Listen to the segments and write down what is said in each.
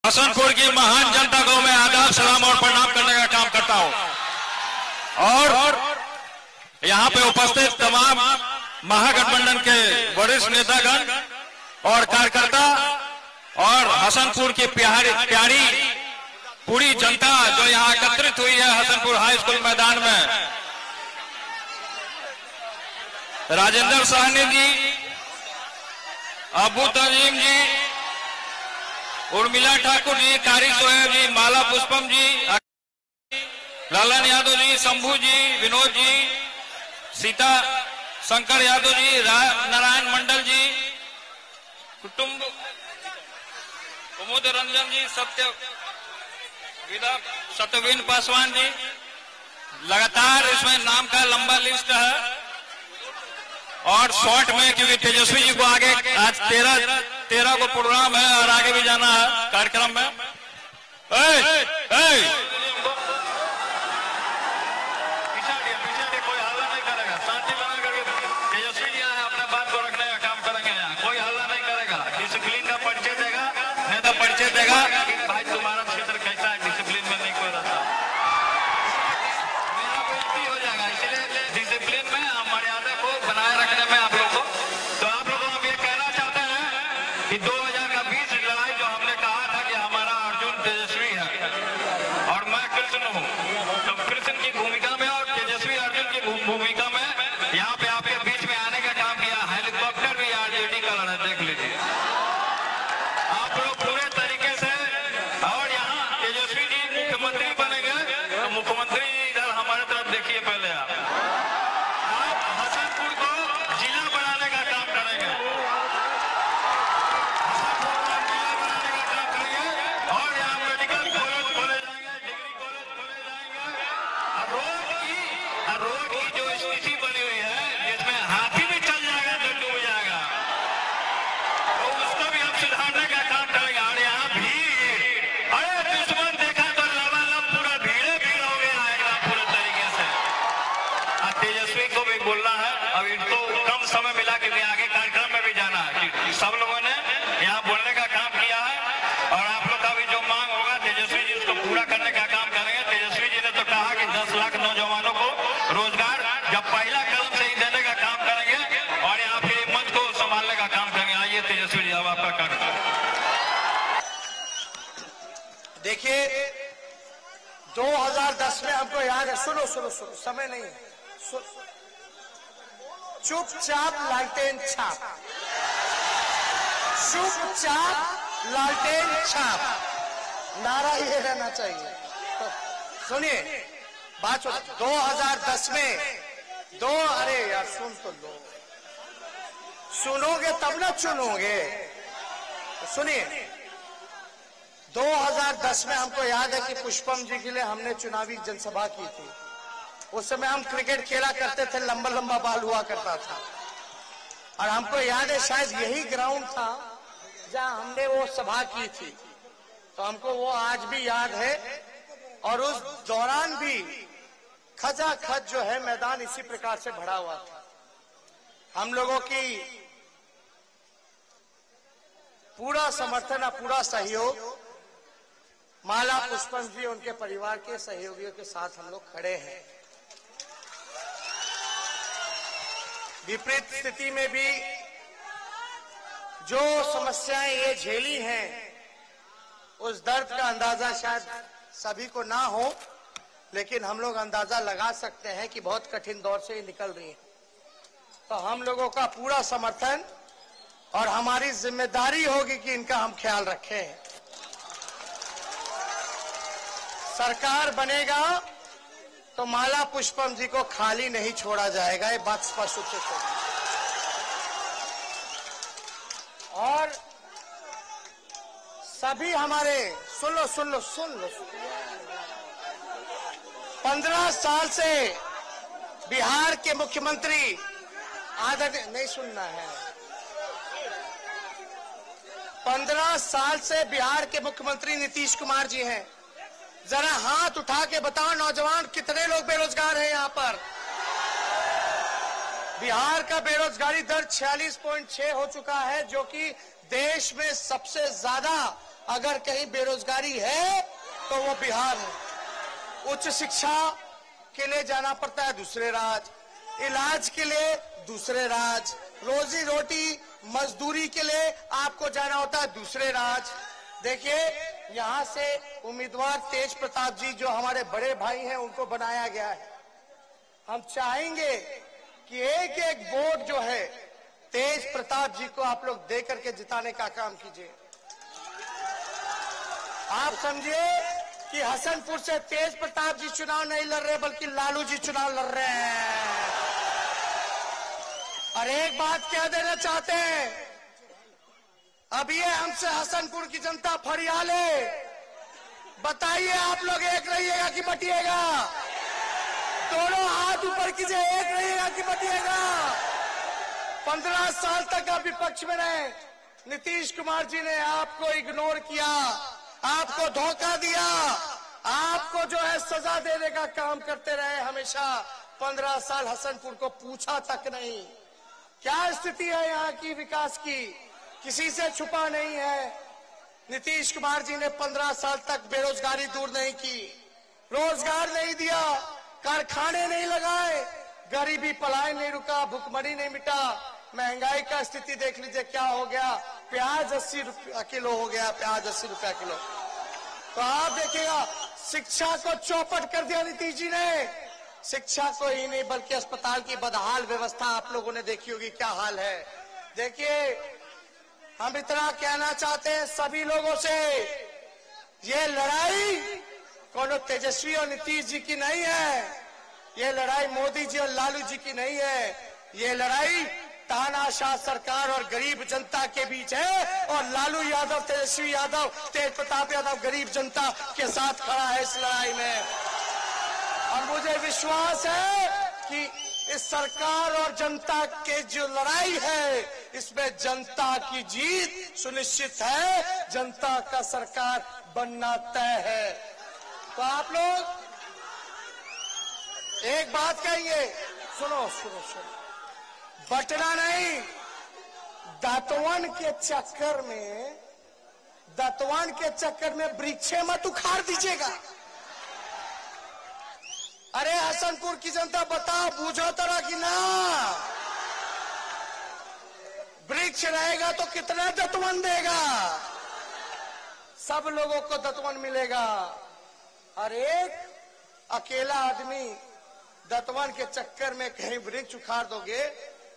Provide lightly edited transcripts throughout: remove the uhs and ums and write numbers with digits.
हसनपुर की महान जनता को मैं आदाब सलाम और प्रणाम करने का काम करता हूं और यहां पे उपस्थित तमाम महागठबंधन के वरिष्ठ नेतागण और कार्यकर्ता और हसनपुर की प्यारी पूरी जनता जो यहां एकत्रित हुई है हसनपुर हाई स्कूल मैदान में, राजेंद्र साहनी जी, अबू तंजीम जी, उर्मिला ठाकुर जी, कारी सोहेब जी, माला पुष्पम जी, लालन यादव जी, शंभू जी, विनोद जी, सीता शंकर यादव जी, नारायण मंडल जी, कुटुंब कुमुद रंजन जी, सत्यवीन पासवान जी। लगातार इसमें नाम का लंबा लिस्ट है और शॉर्ट में, क्योंकि तेजस्वी जी को आगे आज 13 को प्रोग्राम है और आगे भी जाना है कार्यक्रम में। कोई हल्ला नहीं करेगा, शांति बना करके तेजस्वी जी है अपना बात को रखने का काम करेंगे। यहाँ कोई हल्ला नहीं करेगा, डिसिप्लिन का परिचय देगा, नेता परिचय देगा कि भाई तुम्हारा क्षेत्र कैसा है, डिसिप्लिन में नहीं कोई रहता, मेरा बेइज्जती हो जाएगा। इसलिए डिसिप्लिन में मर्यादा को बनाए रखने में आप लोग को, तो आप लोग हम ये कहना चाहते हैं कि 2020 लड़ाई जो हमने कहा था कि हमारा अर्जुन तेजस्वी है और मैं कृष्ण हूँ, तो कृष्ण की भूमिका में और तेजस्वी अर्जुन की भूमिका में यहाँ पे आपके बीच में आने का काम किया। हेलीकॉप्टर भी आरजेडी का लड़ा, देख लीजिए आप लोग पूरे तरीके से। और यहाँ तेजस्वी जी मुख्यमंत्री बनेंगे, तो मुख्यमंत्री इधर हमारे तरफ देखिए, पहले आप हसनपुर को जिला बनाने का काम करेंगे, और यहाँ मेडिकल कॉलेज खोले जाएंगे, डिग्री कॉलेज खोले जाएंगे। रोड की जो स्थिति बनी हुई है जिसमें हाथी भी चल जाएगा तो डूब जाएगा, तो उसको भी हम सुधारने का काम करेंगे। और यहाँ भीड़, अरे दुश्मन देखा तो लबालब पूरा भीड़ हो गया एकदम पूरे तरीके से। तेजस्वी को भी बोलना है, अब इनको कम समय मिला क्योंकि आगे कार्यक्रम में भी जाना है। सब लोगों ने यहाँ बोलने का काम किया है और आप लोग का भी जो मांग होगा तेजस्वी जी उसको पूरा करने का काम करेंगे। तेजस्वी जी ने तो कहा कि 10 लाख नौजवानों को रोजगार जब पहला कदम से ही देने का काम करेंगे और यहाँ पे मंच को संभालने का काम करेंगे। आइए तेजस्वी जी, अब आपका कार्यक्रम। देखिए 2010 में हमको याद है, सुनो सुनो सुनो, समय नहीं है, चुपचाप लालटेन छाप, चुपचाप लालटेन छाप, नारा ये रहना चाहिए। तो सुनिए बात, 2010 में अरे यार सुन तो लो, सुनोगे तब ना चुनोगे। तो सुनिए 2010 में हमको याद है कि पुष्पम जी के लिए हमने चुनावी जनसभा की थी। उस समय हम क्रिकेट खेला करते थे, लंबा लंबा बॉल हुआ करता था, और हमको याद है शायद यही ग्राउंड था जहां हमने वो सभा की थी, तो हमको वो आज भी याद है। और उस दौरान भी खचाखच जो है मैदान इसी प्रकार से भरा हुआ था। हम लोगों की पूरा समर्थन और पूरा सहयोग माला पुष्पम जी, उनके परिवार के सहयोगियों के साथ हम लोग खड़े हैं। विपरीत स्थिति में भी जो समस्याएं ये झेली हैं, उस दर्द का अंदाजा शायद सभी को ना हो, लेकिन हम लोग अंदाजा लगा सकते हैं कि बहुत कठिन दौर से ये निकल रही है। तो हम लोगों का पूरा समर्थन और हमारी जिम्मेदारी होगी कि इनका हम ख्याल रखें। सरकार बनेगा तो माला पुष्पम जी को खाली नहीं छोड़ा जाएगा, ये बात स्पष्ट रूप से है। और सभी हमारे, सुन लो 15 साल से बिहार के मुख्यमंत्री आदरणीय, नहीं सुनना है, 15 साल से बिहार के मुख्यमंत्री नीतीश कुमार जी हैं। जरा हाथ उठा के बताओ नौजवान, कितने लोग बेरोजगार हैं यहाँ पर? बिहार का बेरोजगारी दर 46.6 हो चुका है, जो कि देश में सबसे ज्यादा अगर कहीं बेरोजगारी है तो वो बिहार है। उच्च शिक्षा के लिए जाना पड़ता है दूसरे राज्य, इलाज के लिए दूसरे राज्य, रोजी रोटी मजदूरी के लिए आपको जाना होता है दूसरे राज्य। देखिए, यहाँ से उम्मीदवार तेज प्रताप जी जो हमारे बड़े भाई हैं उनको बनाया गया है। हम चाहेंगे कि एक एक वोट जो है तेज प्रताप जी को आप लोग दे करके जिताने का काम कीजिए। आप समझिए कि हसनपुर से तेज प्रताप जी चुनाव नहीं लड़ रहे बल्कि लालू जी चुनाव लड़ रहे हैं। और एक बात कह देना चाहते हैं, अब ये हमसे हसनपुर की जनता फरियाद है, बताइए आप लोग एक रहिएगा कि बटिएगा? दोनों हाथ ऊपर कीजिए, एक रहिएगा कि बटिएगा? 15 साल तक आप विपक्ष में रहे, नीतीश कुमार जी ने आपको इग्नोर किया, आपको धोखा दिया, आपको जो है सजा देने का काम करते रहे हमेशा। 15 साल हसनपुर को पूछा तक नहीं। क्या स्थिति है यहाँ की विकास की, किसी से छुपा नहीं है। नीतीश कुमार जी ने 15 साल तक बेरोजगारी दूर नहीं की, रोजगार नहीं दिया, कारखाने नहीं लगाए, गरीबी पलायन नहीं रुका, भुखमरी नहीं मिटा, महंगाई का स्थिति देख लीजिए क्या हो गया। प्याज 80 रुपया किलो हो गया, प्याज 80 रुपया किलो। तो आप देखिएगा, शिक्षा को चौपट कर दिया नीतीश जी ने। शिक्षा को ही नहीं बल्कि अस्पताल की बदहाल व्यवस्था आप लोगों ने देखी होगी क्या हाल है। देखिए, हम इतना कहना चाहते हैं सभी लोगों से, ये लड़ाई कोनो तेजस्वी और नीतीश जी की नहीं है, ये लड़ाई मोदी जी और लालू जी की नहीं है, ये लड़ाई तानाशाह सरकार और गरीब जनता के बीच है। और लालू यादव, तेजस्वी यादव, तेज प्रताप यादव गरीब जनता के साथ खड़ा है इस लड़ाई में। और मुझे विश्वास है कि इस सरकार और जनता के जो लड़ाई है इसमें जनता की जीत सुनिश्चित है, जनता का सरकार बनना तय है। तो आप लोग एक बात कहेंगे, सुनो सुनो सुनो, बटना नहीं, दतवन के चक्कर में वृक्षे मत उखाड़ दीजिएगा। अरे हसनपुर की जनता बताओ, बूझो तरह की ना, वृक्ष रहेगा तो कितना दतवन देगा? सब लोगों को दतवन मिलेगा। और एक अकेला आदमी दतवन के चक्कर में कहीं वृक्ष उखाड़ दोगे?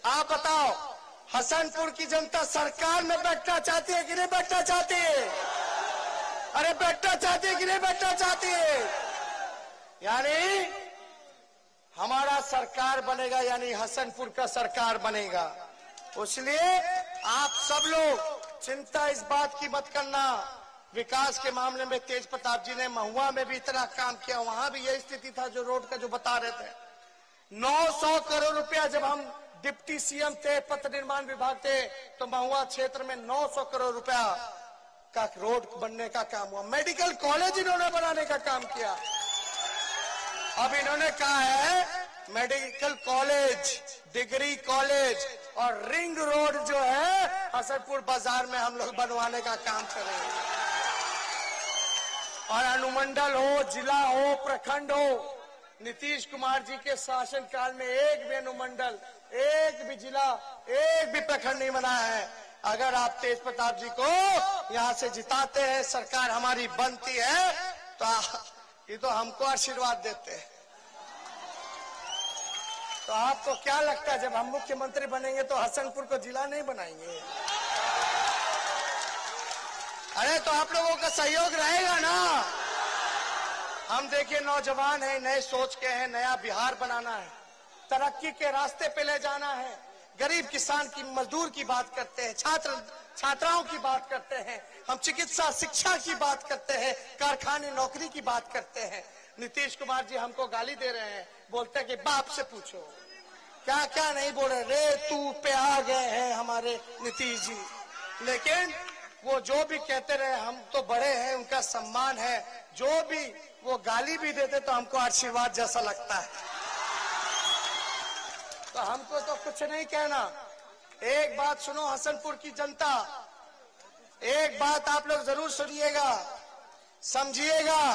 आप बताओ, हसनपुर की जनता सरकार में बैठना चाहती है कि नहीं बैठना चाहती है? अरे बैठना चाहती है कि नहीं बैठना चाहती है? यानी हमारा सरकार बनेगा, यानी हसनपुर का सरकार बनेगा। इसलिए आप सब लोग चिंता इस बात की मत करना। विकास के मामले में तेज प्रताप जी ने महुआ में भी इतना काम किया, वहां भी यही स्थिति था जो रोड का जो बता रहे थे। 900 करोड़ रुपया जब हम डिप्टी सीएम थे, पथ निर्माण विभाग थे, तो महुआ क्षेत्र में 900 करोड़ रुपया का रोड बनने का काम हुआ। मेडिकल कॉलेज इन्होंने बनाने का काम किया। अब इन्होंने कहा है मेडिकल कॉलेज, डिग्री कॉलेज और रिंग रोड जो है हसनपुर बाजार में हम लोग बनवाने का काम करेंगे। और अनुमंडल हो, जिला हो, प्रखंड हो, नीतीश कुमार जी के शासन काल में एक भी अनुमंडल, एक भी जिला, एक भी प्रखंड नहीं बना है। अगर आप तेज प्रताप जी को यहाँ से जिताते हैं, सरकार हमारी बनती है, तो ये तो हमको आशीर्वाद देते हैं। तो आपको क्या लगता है जब हम मुख्यमंत्री बनेंगे तो हसनपुर को जिला नहीं बनाएंगे? अरे तो आप लोगों का सहयोग रहेगा ना। हम देखिए नौजवान हैं, नए सोच के हैं, नया बिहार बनाना है, तरक्की के रास्ते पे ले जाना है। गरीब किसान की, मजदूर की बात करते हैं, छात्राओं की बात करते हैं, हम चिकित्सा शिक्षा की बात करते हैं, कारखाने नौकरी की बात करते हैं। नीतीश कुमार जी हमको गाली दे रहे हैं, बोलते हैं कि बाप से पूछो, क्या क्या नहीं बोले, रे तू पे आ गए हैं हमारे नीतीश जी। लेकिन वो जो भी कहते रहे, हम तो बड़े हैं, उनका सम्मान है। जो भी वो गाली भी देते तो हमको आशीर्वाद जैसा लगता है। तो हमको तो कुछ नहीं कहना। एक बात सुनो हसनपुर की जनता, एक बात आप लोग जरूर सुनिएगा, समझिएगा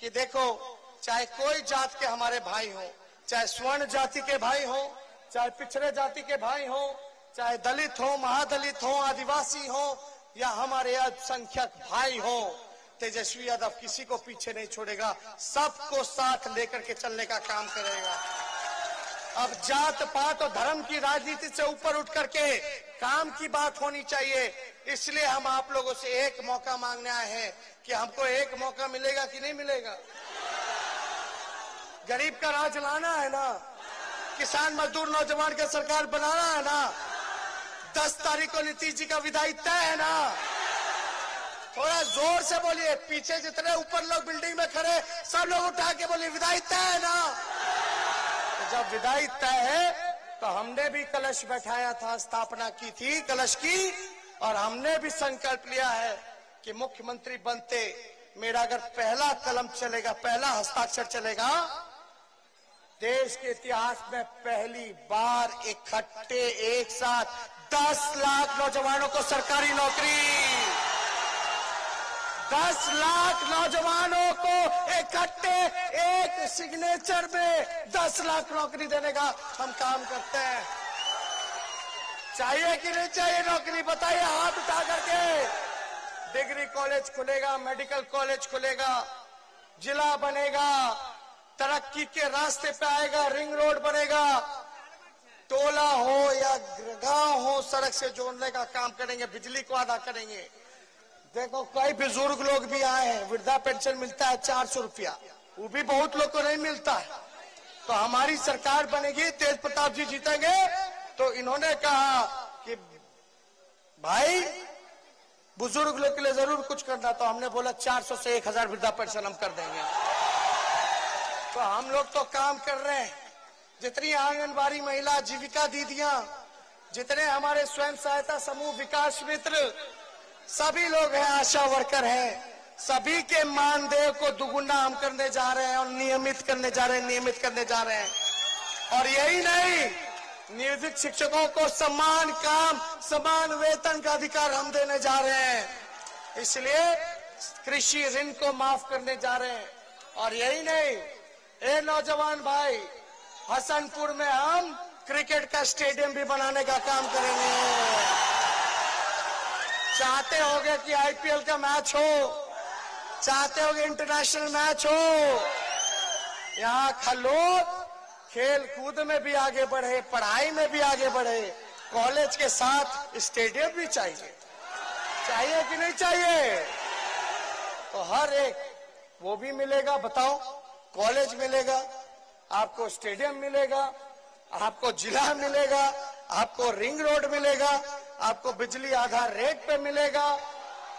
कि देखो, चाहे कोई जात के हमारे भाई हो, चाहे स्वर्ण जाति के भाई हो, चाहे पिछड़े जाति के भाई हो, चाहे दलित हो, महादलित हो, आदिवासी हो, या हमारे अल्पसंख्यक भाई हो, तेजस्वी यादव किसी को पीछे नहीं छोड़ेगा, सबको साथ लेकर के चलने का काम करेगा। अब जात पात और धर्म की राजनीति से ऊपर उठ करके काम की बात होनी चाहिए। इसलिए हम आप लोगों से एक मौका मांगने आए हैं कि हमको एक मौका मिलेगा कि नहीं मिलेगा। गरीब का राज लाना है ना, किसान मजदूर नौजवान का सरकार बनाना है ना, 10 तारीख को नीतीश जी का विदाई तय है ना। थोड़ा जोर से बोलिए, पीछे जितने ऊपर लोग बिल्डिंग में खड़े सब लोग उठा के बोलिए विदाई तय है ना। तो जब विदाई तय है तो हमने भी कलश बैठाया था, स्थापना की थी कलश की, और हमने भी संकल्प लिया है कि मुख्यमंत्री बनते मेरा अगर पहला कलम चलेगा, पहला हस्ताक्षर चलेगा, देश के इतिहास में पहली बार इकट्ठे एक साथ 10 लाख नौजवानों को सरकारी नौकरी, 10 लाख नौजवानों को इकट्ठे एक सिग्नेचर में 10 लाख नौकरी देने का हम काम करते हैं। चाहिए कि नहीं चाहिए नौकरी, बताइए हाथ उठा करके। डिग्री कॉलेज खुलेगा, मेडिकल कॉलेज खुलेगा, जिला बनेगा, तरक्की के रास्ते पे आएगा, रिंग रोड बनेगा, टोला हो या गांव हो सड़क से जोड़ने का काम करेंगे, बिजली को अदा करेंगे। देखो कई बुजुर्ग लोग भी आए हैं, वृद्धा पेंशन मिलता है 400 रुपया, वो भी बहुत लोग को नहीं मिलता है। तो हमारी सरकार बनेगी, तेज प्रताप जी जीतेंगे, तो इन्होंने कहा कि भाई बुजुर्ग लोग के लिए जरूर कुछ करना, तो हमने बोला 400 से 1000 वृद्धा पेंशन हम कर देंगे। तो हम लोग तो काम कर रहे हैं। जितनी आंगनबाड़ी महिला, जीविका दीदियां, जितने हमारे स्वयं सहायता समूह, विकास मित्र, सभी लोग हैं, आशा वर्कर हैं, सभी के मानदेय को दुगुना हम करने जा रहे हैं और नियमित करने जा रहे हैं, और यही नहीं, नियोजित शिक्षकों को समान काम, समान वेतन का अधिकार हम देने जा रहे हैं। इसलिए कृषि ऋण को माफ करने जा रहे हैं। और यही नहीं, ए नौजवान भाई, हसनपुर में हम क्रिकेट का स्टेडियम भी बनाने का काम करेंगे। चाहते होगे कि आईपीएल का मैच हो, चाहते होगे इंटरनेशनल मैच हो, यहाँ खलोद खेल कूद में भी आगे बढ़े, पढ़ाई में भी आगे बढ़े, कॉलेज के साथ स्टेडियम भी चाहिए कि नहीं चाहिए। तो हर एक वो भी मिलेगा, बताओ, कॉलेज मिलेगा आपको, स्टेडियम मिलेगा आपको, जिला मिलेगा आपको, रिंग रोड मिलेगा आपको, बिजली आधार रेट पे मिलेगा,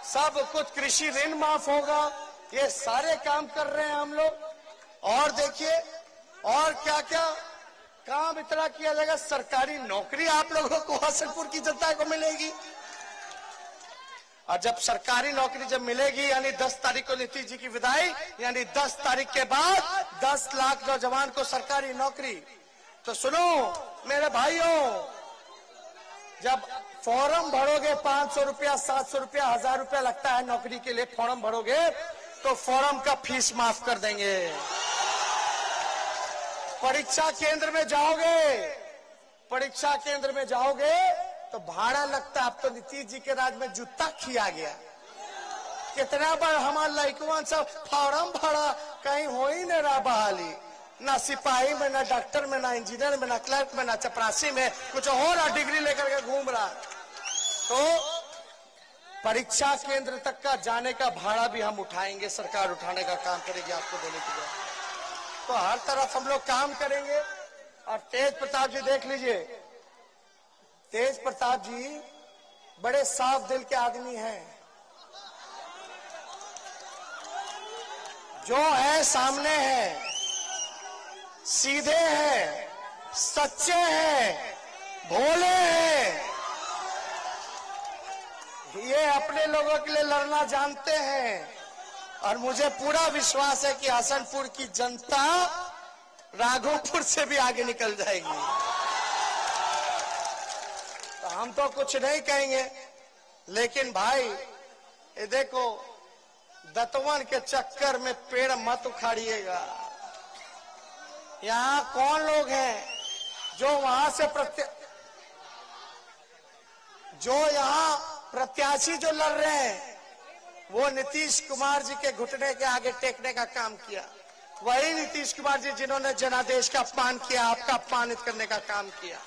सब कुछ, कृषि ऋण माफ होगा। ये सारे काम कर रहे हैं हम लोग। और देखिए और क्या क्या काम इतना किया जाएगा। सरकारी नौकरी आप लोगों को, हसनपुर की जनता को मिलेगी। और जब सरकारी नौकरी जब मिलेगी, यानी 10 तारीख को नीतीश जी की विदाई, यानी 10 तारीख के बाद 10 लाख नौजवान को सरकारी नौकरी। तो सुनो मेरे भाइयों, जब फॉर्म भरोगे 500 रुपया, 700 रुपया, 1000 रुपया लगता है नौकरी के लिए, फॉर्म भरोगे तो फॉर्म का फीस माफ कर देंगे। परीक्षा केंद्र में जाओगे तो भाड़ा लगता है। अब तो नीतीश जी के राज में जूता खिया गया। कितना बार हमारे लड़कुआं सब फॉर्म भरा, कहीं हो ही नहीं रहा बहाली, ना सिपाही में, ना डॉक्टर में, ना इंजीनियर में, ना क्लर्क में, ना चपरासी में, कुछ हो रहा, डिग्री लेकर के घूम रहा। तो परीक्षा केंद्र तक का जाने का भाड़ा भी हम उठाएंगे, सरकार उठाने का काम करेगी आपको देने के लिए। तो हर तरफ हम लोग काम करेंगे। और तेज प्रताप जी देख लीजिए, तेज प्रताप जी बड़े साफ दिल के आदमी हैं, जो है सामने है, सीधे हैं, सच्चे हैं, भोले हैं, ये अपने लोगों के लिए लड़ना जानते हैं। और मुझे पूरा विश्वास है कि हसनपुर की जनता राघोपुर से भी आगे निकल जाएगी। तो हम तो कुछ नहीं कहेंगे, लेकिन भाई ये देखो, दतवन के चक्कर में पेड़ मत उखाड़िएगा। यहाँ कौन लोग हैं जो वहां से जो यहाँ प्रत्याशी जो लड़ रहे हैं, वो नीतीश कुमार जी के घुटने के आगे टेकने का काम किया। वही नीतीश कुमार जी जिन्होंने जनादेश का अपमान किया, आपका अपमानित करने का काम किया।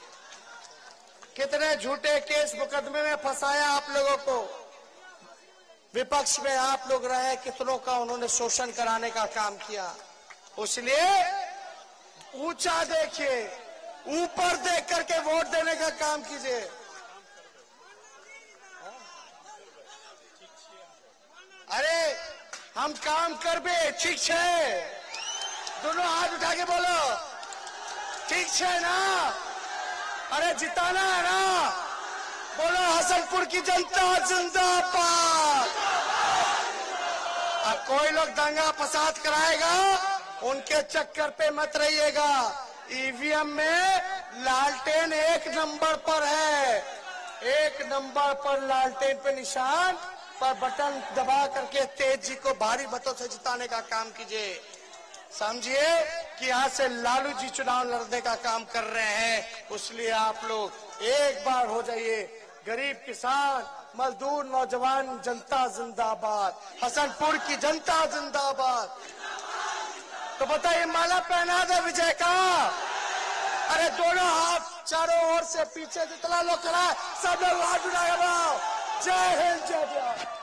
कितने झूठे केस मुकदमे में फंसाया आप लोगों को। विपक्ष में आप लोग रहे, कितनों का उन्होंने शोषण कराने का काम किया। इसलिए ऊंचा देखिए, ऊपर देख करके वोट देने का काम कीजिए। अरे हम काम करबे, ठीक है? दोनों हाथ उठा के बोलो, ठीक है ना? अरे जिताना है ना? बोलो हसनपुर की जनता जिंदाबाद। अब कोई लोग दंगा फसाद कराएगा, उनके चक्कर पे मत रहिएगा। ईवीएम में लालटेन 1 नंबर पर है, 1 नंबर पर लालटेन पे निशान पर बटन दबा करके तेज जी को भारी मतों से जिताने का काम कीजिए। समझिए कि यहाँ से लालू जी चुनाव लड़ने का काम कर रहे हैं। इसलिए आप लोग एक बार हो जाइए। गरीब किसान, मजदूर, नौजवान, जनता जिंदाबाद, हसनपुर की जनता जिंदाबाद। तो बताइए, माला पहना दे विजय का। अरे दोनों हाथ चारों ओर से, पीछे जितना लोग खड़ा है सब लोग हाथ उठाएगा। जय हिंद, जय जय।